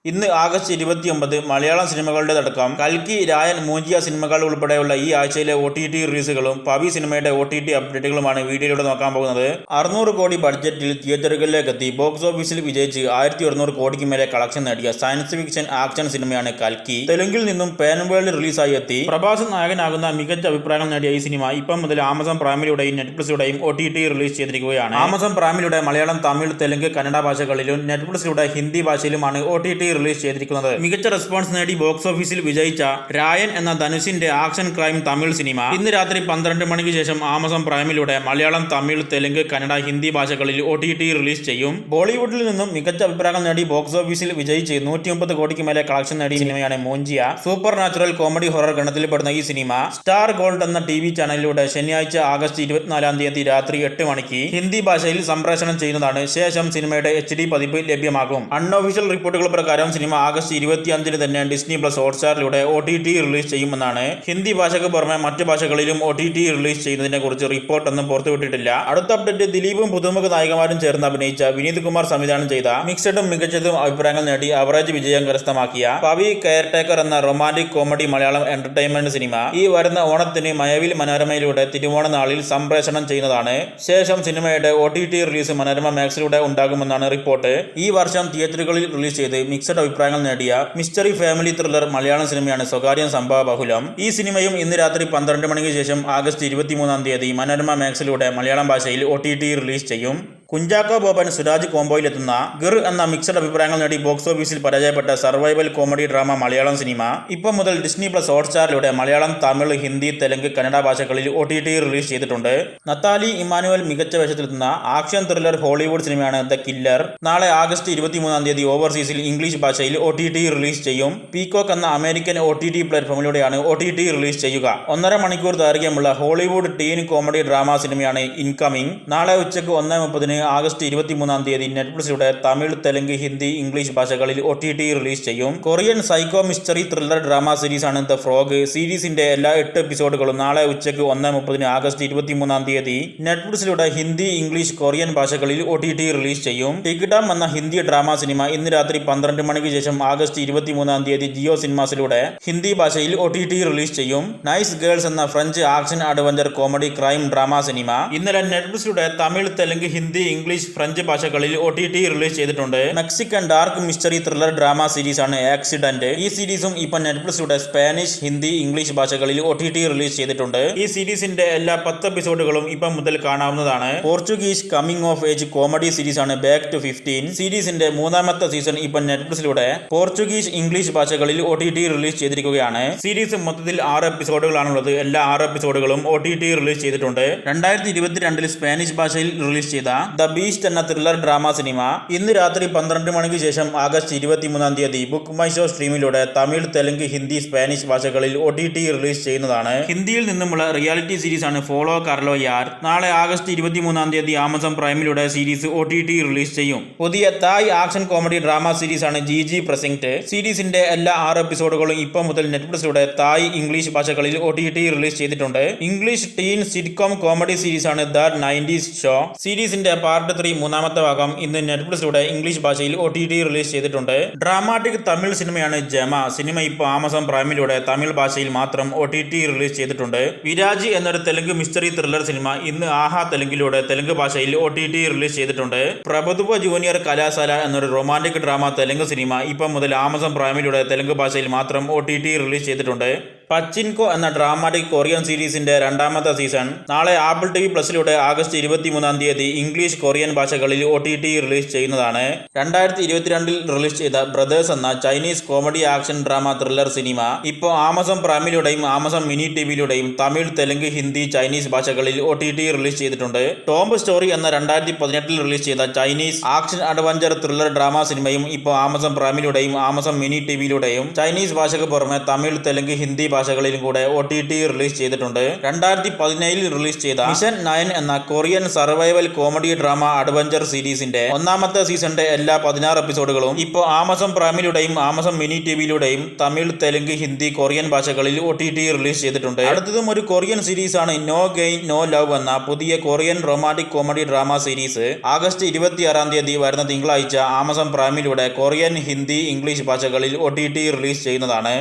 ഇന്ന് ആഗസ്റ്റ് 29 മലയാളം സിനിമകളുടേതടക്കം കൽക്കി, രായൻ, മൂഞ്ചിയ സിനിമകൾ ഉൾപ്പെടെയുള്ള ഈ ആഴ്ചയിലെ OTT റിലീസുകളും പവി സിനിമയുടെ OTT അപ്ഡേറ്റുകളുമാണ് വീഡിയോയിലൂടെ നോക്കാൻ പോകുന്നത്. 600 കോടി ബഡ്ജറ്റിൽ തിയേറ്ററുകളിലേക്കെത്തി ബോക്സ് ഓഫീസിൽ വിജയിച്ച് 1100 കോടിക്ക് മേലെ കളക്ഷൻ നേടിയ സയൻസ് ഫിക്ഷൻ ആക്ഷൻ സിനിമയാണ് കൽക്കി. തെലുങ്കിൽ നിന്നും പാൻ വേൾഡ് റിലീസായി എത്തി പ്രഭാസ് നായകനാകുന്ന മികച്ച അഭിപ്രായങ്ങൾ നേടിയ ഈ സിനിമ ഇപ്പം മുതൽ ആമസോൺ പ്രൈമിലൂടെയും നെറ്റ്ഫ്ലിക്സിലൂടെയും OTT റിലീസ് ചെയ്തിരിക്കുകയാണ്. ആമസോൺ പ്രൈമിലൂടെ മലയാളം, തമിഴ്, തെലുങ്ക്, കന്നഡ ഭാഷകളിലും നെറ്റ്ഫ്ലിക്സിലൂടെ ഹിന്ദി ഭാഷയിലുമാണ് OTT റിലീസ് ചെയ്തിരിക്കുന്നത്. മികച്ച റെസ്പോൺസ് നേടി ബോക്സ് ഓഫീസിൽ വിജയിച്ച രായൻ എന്ന ധനുഷിന്റെ ആക്ഷൻ ക്രൈം തമിഴ് സിനിമ ഇന്ന് രാത്രി 12 മണിക്ക് ശേഷം ആമസോൺ പ്രൈമിലൂടെ മലയാളം, തമിഴ്, തെലുങ്ക്, കന്നഡ, ഹിന്ദി ഭാഷകളിൽ OTT റിലീസ് ചെയ്യും. ബോളിവുഡിൽ നിന്നും മികച്ച അഭിപ്രായങ്ങൾ നേടി ബോക്സ് ഓഫീസിൽ വിജയിച്ച് 150 കോടിക്ക് മേലെ കളക്ഷൻ നേടിയ സിനിമയാണ് മൂഞ്ചിയ. സൂപ്പർ നാച്ചുറൽ കോമഡി ഹൊറർ ഗണത്തിൽപ്പെടുന്ന ഈ സിനിമ സ്റ്റാർ ഗോൾഡ് എന്ന TV ചാനലിലൂടെ ശനിയാഴ്ച ആഗസ്റ്റ് 24 തീയതി രാത്രി 8 മണിക്ക് ഹിന്ദി ഭാഷയിൽ സംപ്രേഷണം ചെയ്യുന്നതാണ്. ശേഷം സിനിമയുടെ HD പതിപ്പ് ലഭ്യമാകും. അൺഒഫീഷ്യൽ റിപ്പോർട്ടുകൾ പ്രകാരം സിനിമ ആഗസ്റ്റ് 25 തന്നെ ഡിസ്നി പ്ലസ് ഹോട്ട്സ്റ്റാറിലൂടെ OTT റിലീസ് ചെയ്യുമെന്നാണ്. ഹിന്ദി ഭാഷയ്ക്ക് പുറമെ മറ്റ് ഭാഷകളിലും OTT റിലീസ് ചെയ്യുന്നതിനെ കുറിച്ച് റിപ്പോർട്ടൊന്നും പുറത്തുവിട്ടിട്ടില്ല. അടുത്ത അപ്ഡേറ്റ്, ദിലീപും പുതുമുഖ നായികമാരും ചേർന്ന് അഭിനയിച്ച വിനീത് കുമാർ സംവിധാനം ചെയ്ത മിക്സഡും മികച്ചതും അഭിപ്രായങ്ങൾ നേടി അവറേജ് വിജയം കരസ്ഥമാക്കിയ പവി കെയർടേക്കർ എന്ന romantic comedy Malayalam entertainment cinema ഈ വരുന്ന ഓണത്തിന് മഴവിൽ മനോരമയിലൂടെ തിരുവോണ നാളിൽ സംപ്രേഷണം ചെയ്യുന്നതാണ്. ശേഷം സിനിമയുടെ OTT റിലീസ് മനോരമ മാക്സിലൂടെ ഉണ്ടാകുമെന്നാണ് റിപ്പോർട്ട്. ഈ വർഷം തിയേറ്ററുകളിൽ റിലീസ് ചെയ്ത് മിക്സഡ് അഭിപ്രായങ്ങൾ നേടിയ മിസ്റ്ററി ഫാമിലി ത്രില്ലർ മലയാളം സിനിമയാണ് സ്വകാര്യം സംഭവ ബഹുലം. ഈ സിനിമയും ഇന്ന് രാത്രി 12 മണിക്ക് ശേഷം ആഗസ്റ്റ് 23 തീയതി മനോരമ മാക്സിലൂടെ മലയാളം ഭാഷയിൽ OTT റിലീസ് ചെയ്യും. കുഞ്ചാക്കോ ബോബൻ സുരാജ് കോംബോയിലെത്തുന്ന ഗിർ എന്ന മിക്സഡ് അഭിപ്രായങ്ങൾ നേടി ബോക്സ് ഓഫീസിൽ പരാജയപ്പെട്ട survival comedy drama Malayalam cinema ഇപ്പം മുതൽ ഡിസ്നി പ്ലസ് ഹോട്ട്സ്റ്റാറിലൂടെ മലയാളം, തമിഴ്, ഹിന്ദി, തെലുങ്ക്, കന്നഡ ഭാഷകളിൽ OTT റിലീസ് ചെയ്തിട്ടുണ്ട്. നത്താലി ഇമ്മാനുവൽ മികച്ച വേഷത്തിലെത്തുന്ന ആക്ഷൻ ത്രില്ലർ ഹോളിവുഡ് സിനിമയാണ് ദ കില്ലർ. നാളെ ആഗസ്റ്റ് 23 തീയതി ഓവർസീസിൽ ഇംഗ്ലീഷ് ഭാഷയിൽ OTT റിലീസ് ചെയ്യും. പീകോക്ക് എന്ന അമേരിക്കൻ OTT പ്ലാറ്റ്ഫോമിലൂടെയാണ് OTT റിലീസ് ചെയ്യുക. 1.5 മണിക്കൂർ ദൈർഘ്യമുള്ള ഹോളിവുഡ് ടീൻ കോമഡി ഡ്രാമ സിനിമയാണ് ഇൻകമിംഗ്. നാളെ ഉച്ചയ്ക്ക് 1:30 ആഗസ്റ്റ് 23 തീയതി നെറ്റ്ഫ്ലിക്സിലൂടെ തമിഴ്, തെലുങ്ക്, ഹിന്ദി, ഇംഗ്ലീഷ് ഭാഷകളിൽ OTT റിലീസ് ചെയ്യും. Korean psycho mystery thriller drama സീരീസാണ് ദ ഫ്രോഗ്. സീരീസിന്റെ എല്ലാ 8 എപ്പിസോഡുകളും നാളെ ഉച്ചയ്ക്ക് 1:30 ആഗസ്റ്റ് 23 തീയതി നെറ്റ്ഫ്ലിക്സിലൂടെ ഹിന്ദി, ഇംഗ്ലീഷ്, കൊറിയൻ ഭാഷകളിൽ OTT റിലീസ് ചെയ്യും. ടിക്ഡാം എന്ന ഹിന്ദി ഡ്രാമ സിനിമ ഇന്ന് രാത്രി 12 മണിക്ക് ശേഷം ആഗസ്റ്റ് 23 തീയതി ജിയോ സിനിമാസിലൂടെ ഹിന്ദി ഭാഷയിൽ OTT റിലീസ് ചെയ്യും. നൈസ് ഗേൾസ് എന്ന French action adventure comedy crime drama cinema ഇന്നലെ നെറ്റ്ഫ്ലിക്സിലൂടെ തമിഴ്, തെലുങ്ക്, ഹിന്ദി, ഇംഗ്ലീഷ്, ഫ്രഞ്ച് ഭാഷകളിൽ OTT റിലീസ് ചെയ്തിട്ടുണ്ട്. Mexican dark mystery thriller drama സീരീസാണ് ആക്സിഡന്റ്. ഈ സീരീസും ഇപ്പൊ നെറ്റ്ഫ്ലിക്സിലൂടെ സ്പാനിഷ്, ഹിന്ദി, ഇംഗ്ലീഷ് ഭാഷകളിൽ OTT റിലീസ് ചെയ്തിട്ടുണ്ട്. ഈ സീരീസിന്റെ എല്ലാ 10 എപ്പിസോഡുകളും ഇപ്പം മുതൽ കാണാവുന്നതാണ്. Portuguese coming of age comedy സീരീസാണ് ബാക്ക് ടു 15. സീരീസിന്റെ 3ാമത്തെ സീസൺ ഇപ്പൊ നെറ്റ്ഫ്ലിക്സിലൂടെ പോർച്ചുഗീസ്, ഇംഗ്ലീഷ് ഭാഷകളിൽ OTT റിലീസ് ചെയ്തിരിക്കുകയാണ്. സീരീസ് മൊത്തത്തിൽ 6 എപ്പിസോഡുകളാണുള്ളത്. എല്ലാ 6 എപ്പിസോഡുകളും OTT റിലീസ് ചെയ്തിട്ടുണ്ട്. 2022 സ്പാനിഷ് ഭാഷയിൽ റിലീസ് ചെയ്ത ദ ബീസ്റ്റ് എന്ന ത്രില്ലർ ഡ്രാമ സിനിമ ഇന്ന് രാത്രി 12 മണിക്ക് ശേഷം ആഗസ്റ്റ് 23 തീയതി ബുക്ക് മൈ ഷോ സ്ട്രീമിലൂടെ തമിഴ്, തെലുങ്ക്, ഹിന്ദി, സ്പാനിഷ് ഭാഷകളിൽ OTT റിലീസ് ചെയ്യുന്നതാണ്. ഹിന്ദിയിൽ നിന്നുമുള്ള റിയാലിറ്റി സീരീസാണ് ഫോളോ കാർലോ യാർ. നാളെ ആഗസ്റ്റ് 23 തീയതി ആമസോൺ പ്രൈമിലൂടെ സീരീസ് OTT റിലീസ് ചെയ്യും. പുതിയ തായ് ആക്ഷൻ കോമഡി ഡ്രാമ സീരീസാണ് ജിജി പ്രസന്റ്. സീരീസിന്റെ എല്ലാ 6 എപ്പിസോഡുകളും ഇപ്പം മുതൽ നെറ്റ്ഫ്ലിക്സിലൂടെ തായ്, ഇംഗ്ലീഷ് ഭാഷകളിൽ OTT റിലീസ് ചെയ്തിട്ടുണ്ട്. ഇംഗ്ലീഷ് ടീൻ സിറ്റ്കോം കോമഡി സീരീസാണ് ദ 90s ഷോ. സീരീസിന്റെ പാർട്ട് 3 മൂന്നാമത്തെ ഭാഗം ഇന്ന് നെറ്റ്ഫ്ലിക്സിലൂടെ ഇംഗ്ലീഷ് ഭാഷയിൽ OTT റിലീസ് ചെയ്തിട്ടുണ്ട്. ഡ്രാമാറ്റിക് തമിഴ് സിനിമയാണ് ജമ. സിനിമ ഇപ്പോൾ ആമസോൺ പ്രൈമിലൂടെ തമിഴ് ഭാഷയിൽ മാത്രം OTT റിലീസ് ചെയ്തിട്ടുണ്ട്. വിരാജ് എന്നൊരു തെലുങ്ക് മിസ്റ്ററി ത്രില്ലർ സിനിമ ഇന്ന് ആഹാ തെലുങ്കിലൂടെ തെലുങ്ക് ഭാഷയിൽ OTT റിലീസ് ചെയ്തിട്ടുണ്ട്. പ്രഭുത്വ ജൂനിയർ കലാശാല എന്നൊരു റൊമാന്റിക് ഡ്രാമ തെലുങ്ക് സിനിമ ഇപ്പം മുതൽ ആമസോൺ പ്രൈമിലൂടെ തെലുങ്ക് ഭാഷയിൽ മാത്രം OTT റിലീസ് ചെയ്തിട്ടുണ്ട്. പച്ചിൻകോ എന്ന ഡ്രാമാറ്റിക് കൊറിയൻ സീരീസിന്റെ 2ാമത്തെ സീസൺ നാളെ ആപ്പിൾ TV പ്ലസിലൂടെ ആഗസ്റ്റ് 23 തീയതി ഇംഗ്ലീഷ്, കൊറിയൻ ഭാഷകളിൽ OTT റിലീസ് ചെയ്യുന്നതാണ്. 2022 റിലീസ് ചെയ്ത ബ്രദേഴ്സ് എന്ന Chinese comedy action drama thriller cinema ഇപ്പോൾ ആമസോൺ പ്രൈമിലൂടെയും ആമസോൺ മിനി ടിവിയിലൂടെയും തമിഴ്, തെലുങ്ക്, ഹിന്ദി, ചൈനീസ് ഭാഷകളിൽ OTT റിലീസ് ചെയ്തിട്ടുണ്ട്. ടോംബ് സ്റ്റോറി എന്ന 2018 റിലീസ് ചെയ്ത Chinese action adventure thriller drama സിനിമയും ഇപ്പോൾ ആമസോൺ പ്രൈമിലൂടെയും ആമസോൺ മിനി ടിവിയിലൂടെയും ചൈനീസ് ഭാഷയ്ക്ക് പുറമെ തമിഴ്, തെലുങ്ക്, ഹിന്ദി ഭാഷകളിലും കൂടെ OTT റിലീസ് ചെയ്തിട്ടുണ്ട്. 2017 റിലീസ് ചെയ്ത മിഷൻ 9 എന്ന Korean survival comedy drama adventure സീരീസിന്റെ ഒന്നാമത്തെ സീസണിന്റെ എല്ലാ 16 എപ്പിസോഡുകളും ഇപ്പോൾ ആമസോൺ പ്രൈമിലൂടെയും ആമസോൺ മിനി ടിവിയിലൂടെയും തമിഴ്, തെലുങ്ക്, ഹിന്ദി, കൊറിയൻ ഭാഷകളിൽ OTT റിലീസ് ചെയ്തിട്ടുണ്ട്. അടുത്തതും ഒരു കൊറിയൻ സീരീസാണ് നോ ഗെയിൻ നോ ലവ് എന്ന പുതിയ Korean romantic comedy drama series. August 26-ാം തീയതി വരുന്ന തിങ്കളാഴ്ച ആമസോൺ പ്രൈമിലൂടെ കൊറിയൻ, ഹിന്ദി, ഇംഗ്ലീഷ് ഭാഷകളിൽ OTT റിലീസ് ചെയ്യുന്നതാണ്.